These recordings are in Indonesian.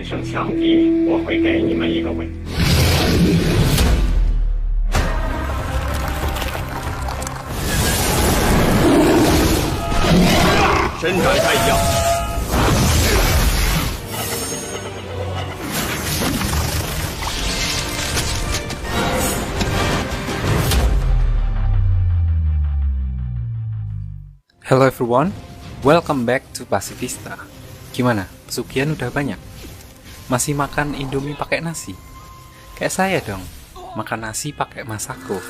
胜强敌，我会给你们一个吻。伸展太阳。Hello everyone, welcome back to Pacifista. Gimana? Pesugihan udah banyak? Masih makan Indomie pakai nasi? Kayak saya dong, makan nasi pakai masako.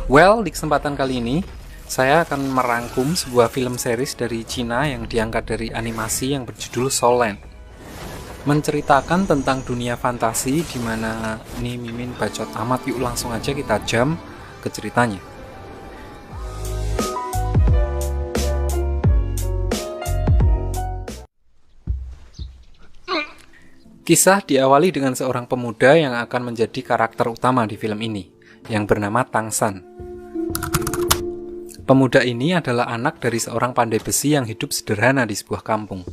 Well, di kesempatan kali ini saya akan merangkum sebuah film series dari Cina yang diangkat dari animasi yang berjudul Soul Land. Menceritakan tentang dunia fantasi di mana ini Mimin bacot amat, yuk langsung aja kita jump ke ceritanya. Kisah diawali dengan seorang pemuda yang akan menjadi karakter utama di film ini, yang bernama Tang San. Pemuda ini adalah anak dari seorang pandai besi yang hidup sederhana di sebuah kampung.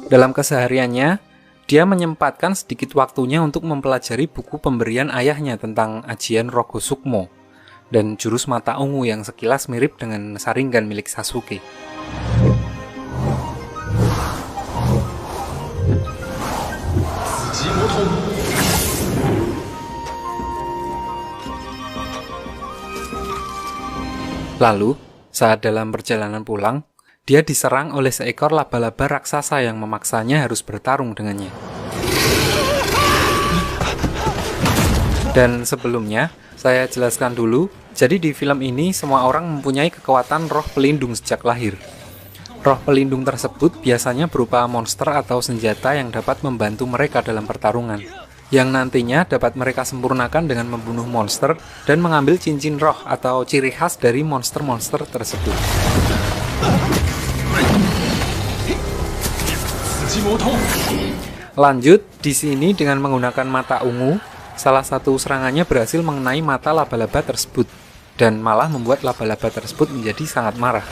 Dalam kesehariannya, dia menyempatkan sedikit waktunya untuk mempelajari buku pemberian ayahnya tentang ajian Rogo Sukmo dan jurus mata ungu yang sekilas mirip dengan Sharingan milik Sasuke. Lalu, saat dalam perjalanan pulang, dia diserang oleh seekor laba-laba raksasa yang memaksanya harus bertarung dengannya. Dan sebelumnya, saya jelaskan dulu, jadi di film ini semua orang mempunyai kekuatan roh pelindung sejak lahir. Roh pelindung tersebut biasanya berupa monster atau senjata yang dapat membantu mereka dalam pertarungan, yang nantinya dapat mereka sempurnakan dengan membunuh monster dan mengambil cincin roh atau ciri khas dari monster-monster tersebut. Lanjut, di sini dengan menggunakan mata ungu, salah satu serangannya berhasil mengenai mata laba-laba tersebut dan malah membuat laba-laba tersebut menjadi sangat marah.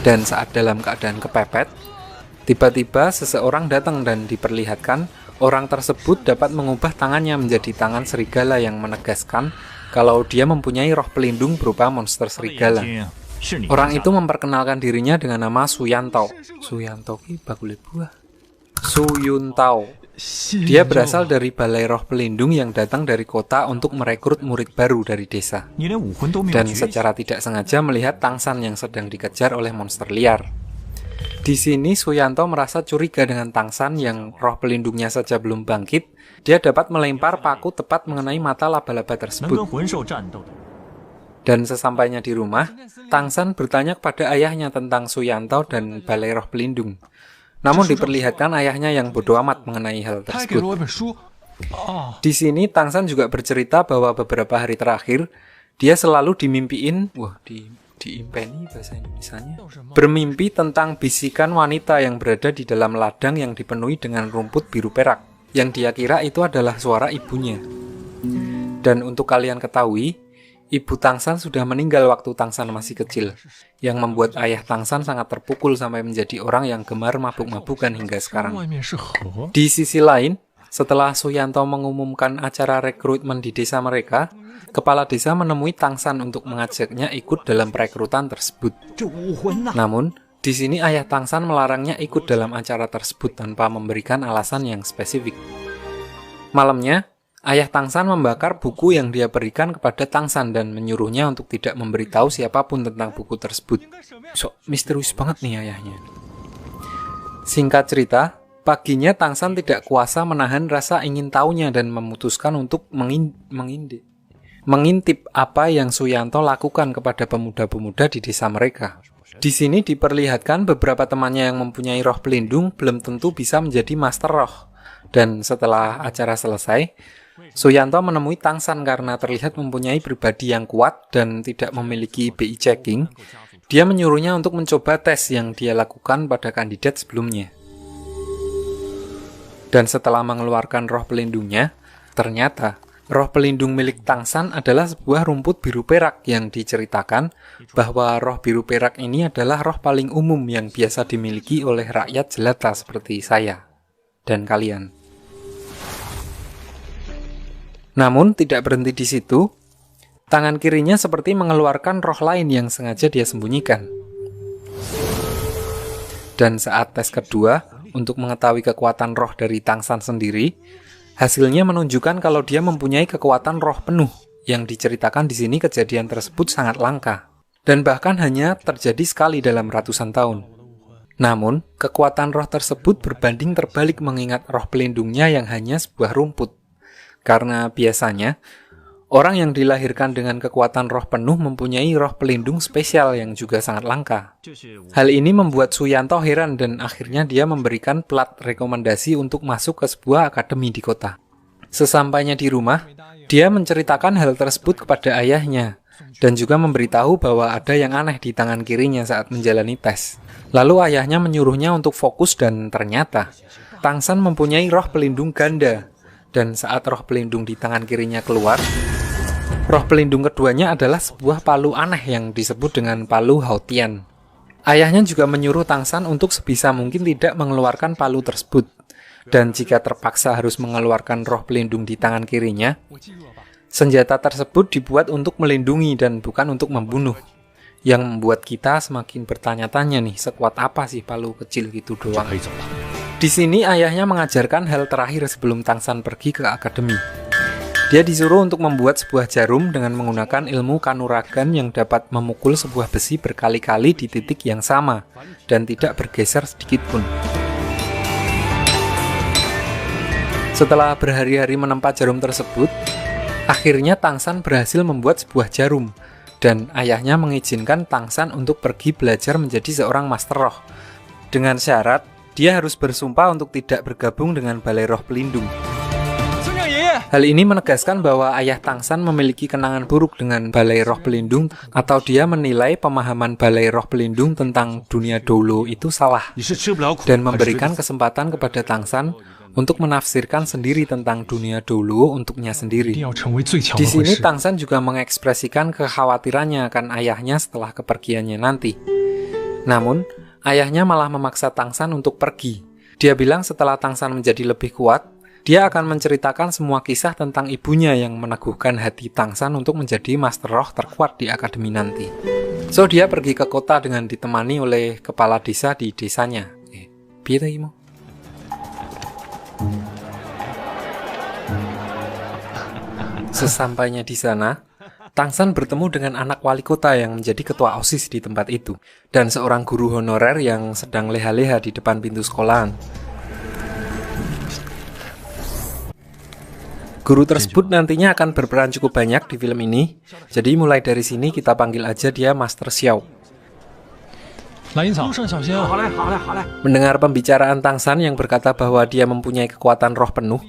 Dan saat dalam keadaan kepepet, tiba-tiba seseorang datang dan diperlihatkan orang tersebut dapat mengubah tangannya menjadi tangan serigala yang menegaskan kalau dia mempunyai roh pelindung berupa monster serigala. Orang itu memperkenalkan dirinya dengan nama Suyantao. Suyantao ki bakule buah. Suyuntao. Dia berasal dari balai roh pelindung yang datang dari kota untuk merekrut murid baru dari desa. Dan secara tidak sengaja melihat Tang San yang sedang dikejar oleh monster liar. Di sini Suyanto merasa curiga dengan Tang San yang roh pelindungnya saja belum bangkit. Dia dapat melempar paku tepat mengenai mata laba-laba tersebut. Dan sesampainya di rumah, Tang San bertanya kepada ayahnya tentang Suyanto dan balai roh pelindung. Namun diperlihatkan ayahnya yang bodoh amat mengenai hal tersebut. Di sini Tang San juga bercerita bahwa beberapa hari terakhir dia selalu dimimpiin, diimpeni bahasa Indonesianya, bermimpi tentang bisikan wanita yang berada di dalam ladang yang dipenuhi dengan rumput biru perak, yang dia kira itu adalah suara ibunya. Dan untuk kalian ketahui, ibu Tang San sudah meninggal waktu Tang San masih kecil, yang membuat ayah Tang San sangat terpukul sampai menjadi orang yang gemar mabuk-mabukan hingga sekarang. Di sisi lain, setelah Suyanto mengumumkan acara rekrutmen di desa mereka, kepala desa menemui Tang San untuk mengajaknya ikut dalam perekrutan tersebut. Namun, di sini ayah Tang San melarangnya ikut dalam acara tersebut tanpa memberikan alasan yang spesifik. Malamnya, ayah Tang San membakar buku yang dia berikan kepada Tang San dan menyuruhnya untuk tidak memberitahu siapapun tentang buku tersebut. So, misterius banget nih ayahnya. Singkat cerita, paginya Tang San tidak kuasa menahan rasa ingin tahunya dan memutuskan untuk mengintip apa yang Suyanto lakukan kepada pemuda-pemuda di desa mereka. Di sini diperlihatkan beberapa temannya yang mempunyai roh pelindung belum tentu bisa menjadi master roh. Dan setelah acara selesai, Suyanto menemui Tang San karena terlihat mempunyai pribadi yang kuat dan tidak memiliki BI checking. Dia menyuruhnya untuk mencoba tes yang dia lakukan pada kandidat sebelumnya. Dan setelah mengeluarkan roh pelindungnya, ternyata Roh pelindung milik Tangsan adalah sebuah rumput biru perak yang diceritakan bahwa roh biru perak ini adalah roh paling umum yang biasa dimiliki oleh rakyat jelata seperti saya dan kalian. Namun tidak berhenti di situ, tangan kirinya seperti mengeluarkan roh lain yang sengaja dia sembunyikan. Dan saat tes kedua, untuk mengetahui kekuatan roh dari Tangsan sendiri, hasilnya menunjukkan kalau dia mempunyai kekuatan roh penuh, yang diceritakan di sini kejadian tersebut sangat langka, dan bahkan hanya terjadi sekali dalam ratusan tahun. Namun, kekuatan roh tersebut berbanding terbalik mengingat roh pelindungnya yang hanya sebuah rumput. Karena biasanya, orang yang dilahirkan dengan kekuatan roh penuh mempunyai roh pelindung spesial yang juga sangat langka. Hal ini membuat Suyanto heran dan akhirnya dia memberikan plat rekomendasi untuk masuk ke sebuah akademi di kota. Sesampainya di rumah, dia menceritakan hal tersebut kepada ayahnya dan juga memberitahu bahwa ada yang aneh di tangan kirinya saat menjalani tes. Lalu ayahnya menyuruhnya untuk fokus dan ternyata Tangsan mempunyai roh pelindung ganda. Dan saat roh pelindung di tangan kirinya keluar, roh pelindung keduanya adalah sebuah palu aneh yang disebut dengan palu Haotian. Ayahnya juga menyuruh Tangsan untuk sebisa mungkin tidak mengeluarkan palu tersebut. Dan jika terpaksa harus mengeluarkan roh pelindung di tangan kirinya, senjata tersebut dibuat untuk melindungi dan bukan untuk membunuh. Yang membuat kita semakin bertanya-tanya nih, sekuat apa sih palu kecil gitu doang. Di sini ayahnya mengajarkan hal terakhir sebelum Tangsan pergi ke akademi. Dia disuruh untuk membuat sebuah jarum dengan menggunakan ilmu kanuragan yang dapat memukul sebuah besi berkali-kali di titik yang sama dan tidak bergeser sedikit pun. Setelah berhari-hari menempa jarum tersebut, akhirnya Tangsan berhasil membuat sebuah jarum dan ayahnya mengizinkan Tangsan untuk pergi belajar menjadi seorang master roh dengan syarat dia harus bersumpah untuk tidak bergabung dengan Balai Roh Pelindung. Hal ini menegaskan bahwa ayah Tangsan memiliki kenangan buruk dengan Balai Roh Pelindung atau dia menilai pemahaman Balai Roh Pelindung tentang dunia Doulo itu salah dan memberikan kesempatan kepada Tangsan untuk menafsirkan sendiri tentang dunia Doulo untuknya sendiri. Di sini Tangsan juga mengekspresikan kekhawatirannya akan ayahnya setelah kepergiannya nanti. Namun, ayahnya malah memaksa Tangsan untuk pergi. Dia bilang setelah Tangsan menjadi lebih kuat, dia akan menceritakan semua kisah tentang ibunya yang meneguhkan hati Tangsan untuk menjadi master roh terkuat di akademi nanti. So, dia pergi ke kota dengan ditemani oleh kepala desa di desanya. Sesampainya di sana, Tangsan bertemu dengan anak wali kota yang menjadi ketua OSIS di tempat itu, dan seorang guru honorer yang sedang leha-leha di depan pintu sekolahan. Guru tersebut nantinya akan berperan cukup banyak di film ini, jadi mulai dari sini kita panggil aja dia Master Xiao. Mendengar pembicaraan Tangsan yang berkata bahwa dia mempunyai kekuatan roh penuh,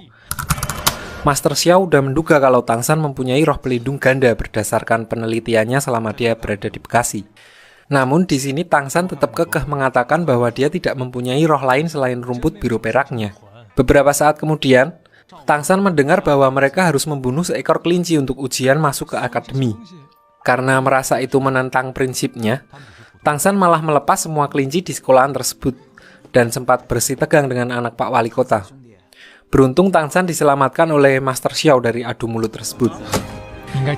Master Xiao udah menduga kalau Tangsan mempunyai roh pelindung ganda berdasarkan penelitiannya selama dia berada di Bekasi. Namun di sini Tangsan tetap kekeh mengatakan bahwa dia tidak mempunyai roh lain selain rumput biru peraknya. Beberapa saat kemudian, Tangsan mendengar bahwa mereka harus membunuh seekor kelinci untuk ujian masuk ke akademi. Karena merasa itu menentang prinsipnya, Tangsan malah melepas semua kelinci di sekolahan tersebut dan sempat bersih tegang dengan anak Pak Wali Kota. Beruntung Tangsan diselamatkan oleh Master Xiao dari adu mulut tersebut.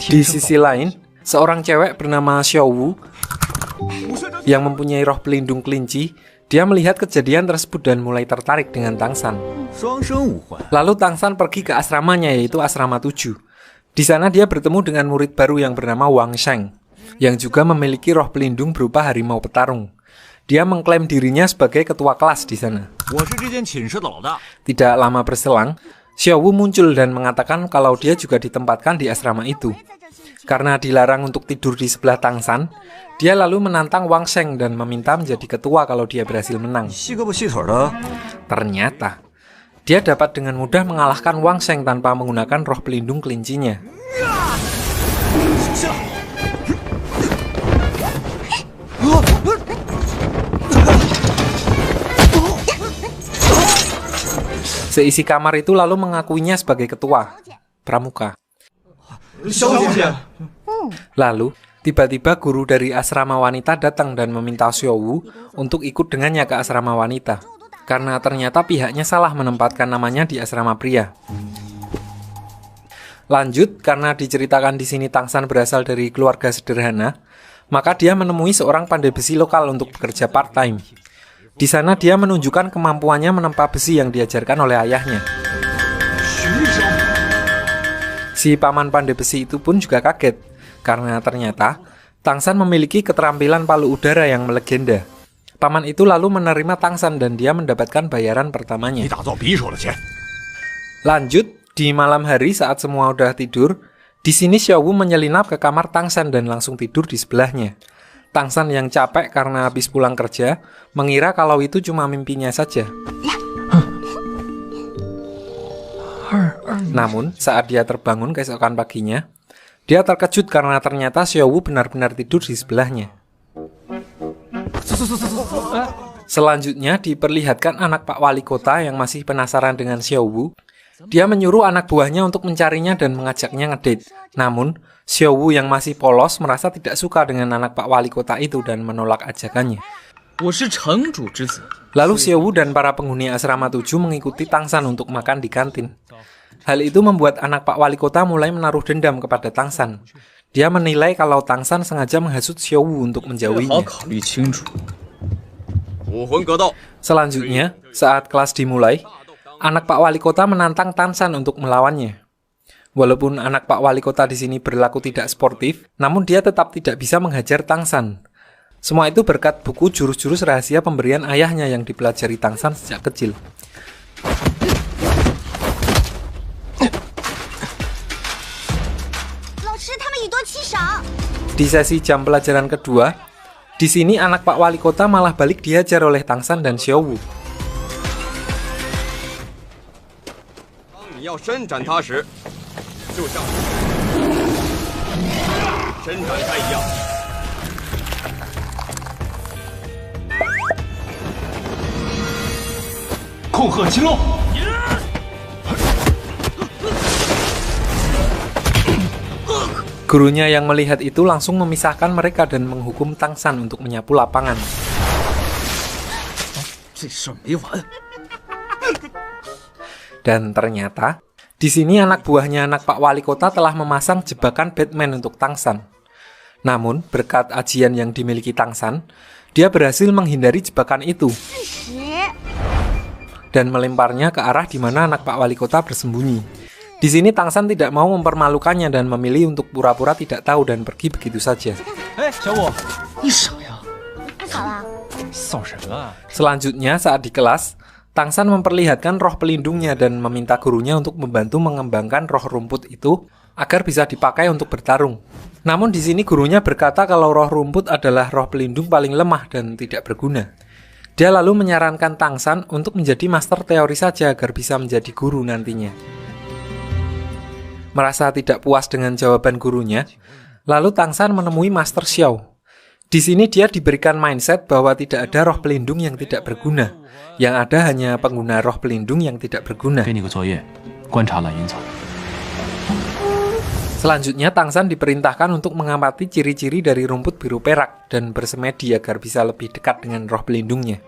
Di sisi lain, seorang cewek bernama Xiao Wu yang mempunyai roh pelindung kelinci, dia melihat kejadian tersebut dan mulai tertarik dengan Tangsan. Lalu Tangsan pergi ke asramanya, yaitu asrama 7. Di sana dia bertemu dengan murid baru yang bernama Wang Sheng, yang juga memiliki roh pelindung berupa harimau petarung. Dia mengklaim dirinya sebagai ketua kelas di sana. Tidak lama berselang, Xiao Wu muncul dan mengatakan kalau dia juga ditempatkan di asrama itu. Karena dilarang untuk tidur di sebelah Tangsan, dia lalu menantang Wang Sheng dan meminta menjadi ketua kalau dia berhasil menang. Ternyata, dia dapat dengan mudah mengalahkan Wang Sheng tanpa menggunakan roh pelindung kelincinya. Seisi kamar itu lalu mengakuinya sebagai ketua, pramuka. Lalu, tiba-tiba guru dari asrama wanita datang dan meminta Xiaowu untuk ikut dengannya ke asrama wanita. Karena ternyata pihaknya salah menempatkan namanya di asrama pria. Lanjut, karena diceritakan di sini Tangsan berasal dari keluarga sederhana, maka dia menemui seorang pandai besi lokal untuk bekerja part-time. Di sana dia menunjukkan kemampuannya menempa besi yang diajarkan oleh ayahnya. Si paman pandai besi itu pun juga kaget, karena ternyata Tangsan memiliki keterampilan palu udara yang melegenda. Paman itu lalu menerima Tangsan dan dia mendapatkan bayaran pertamanya. Lanjut, di malam hari saat semua udah tidur, di sini Xiaowu menyelinap ke kamar Tangsan dan langsung tidur di sebelahnya. Tangsan yang capek karena habis pulang kerja, mengira kalau itu cuma mimpinya saja. Namun, saat dia terbangun keesokan paginya, dia terkejut karena ternyata Xiaowu benar-benar tidur di sebelahnya. Selanjutnya diperlihatkan anak Pak Wali Kota yang masih penasaran dengan Xiaowu. Dia menyuruh anak buahnya untuk mencarinya dan mengajaknya ngedate. Namun, Xiaowu yang masih polos merasa tidak suka dengan anak Pak Wali Kota itu dan menolak ajakannya. Lalu Xiaowu dan para penghuni asrama 7 mengikuti Tangsan untuk makan di kantin. Hal itu membuat anak Pak Wali Kota mulai menaruh dendam kepada Tangsan. Dia menilai kalau Tangsan sengaja menghasut Xiaowu untuk menjauhinya. Selanjutnya, saat kelas dimulai, anak Pak Wali Kota menantang Tangsan untuk melawannya. Walaupun anak Pak Wali Kota di sini berlaku tidak sportif, namun dia tetap tidak bisa menghajar Tangsan. Semua itu berkat buku jurus-jurus rahasia pemberian ayahnya yang dipelajari Tangsan sejak kecil. Di sesi jam pelajaran kedua, di sini anak Pak Wali Kota malah balik dihajar oleh Tangsan dan Xiaowu. Gurunya yang melihat itu langsung memisahkan mereka dan menghukum Tangsan untuk menyapu lapangan. Dan ternyata, di sini anak buahnya anak Pak Wali Kota telah memasang jebakan Batman untuk Tangsan. Namun, berkat ajian yang dimiliki Tangsan, dia berhasil menghindari jebakan itu dan melemparnya ke arah di mana anak Pak Wali Kota bersembunyi. Di sini Tangsan tidak mau mempermalukannya dan memilih untuk pura-pura tidak tahu dan pergi begitu saja. Selanjutnya, saat di kelas, Tangsan memperlihatkan roh pelindungnya dan meminta gurunya untuk membantu mengembangkan roh rumput itu agar bisa dipakai untuk bertarung. Namun di sini gurunya berkata kalau roh rumput adalah roh pelindung paling lemah dan tidak berguna. Dia lalu menyarankan Tangsan untuk menjadi master teori saja agar bisa menjadi guru nantinya. Merasa tidak puas dengan jawaban gurunya, lalu Tangsan menemui Master Xiao. Di sini dia diberikan mindset bahwa tidak ada roh pelindung yang tidak berguna. Yang ada hanya pengguna roh pelindung yang tidak berguna. Selanjutnya Tangsan diperintahkan untuk mengamati ciri-ciri dari rumput biru perak dan bersemedi agar bisa lebih dekat dengan roh pelindungnya.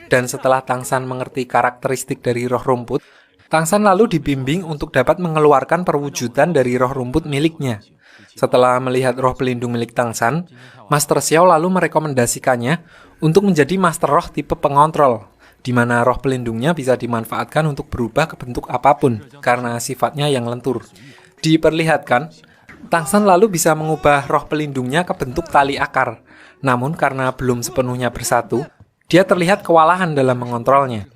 Dan setelah Tangsan mengerti karakteristik dari roh rumput, Tangsan lalu dibimbing untuk dapat mengeluarkan perwujudan dari roh rumput miliknya. Setelah melihat roh pelindung milik Tangsan, Master Xiao lalu merekomendasikannya untuk menjadi Master Roh tipe pengontrol, di mana roh pelindungnya bisa dimanfaatkan untuk berubah ke bentuk apapun, karena sifatnya yang lentur. Diperlihatkan, Tangsan lalu bisa mengubah roh pelindungnya ke bentuk tali akar, namun karena belum sepenuhnya bersatu, dia terlihat kewalahan dalam mengontrolnya.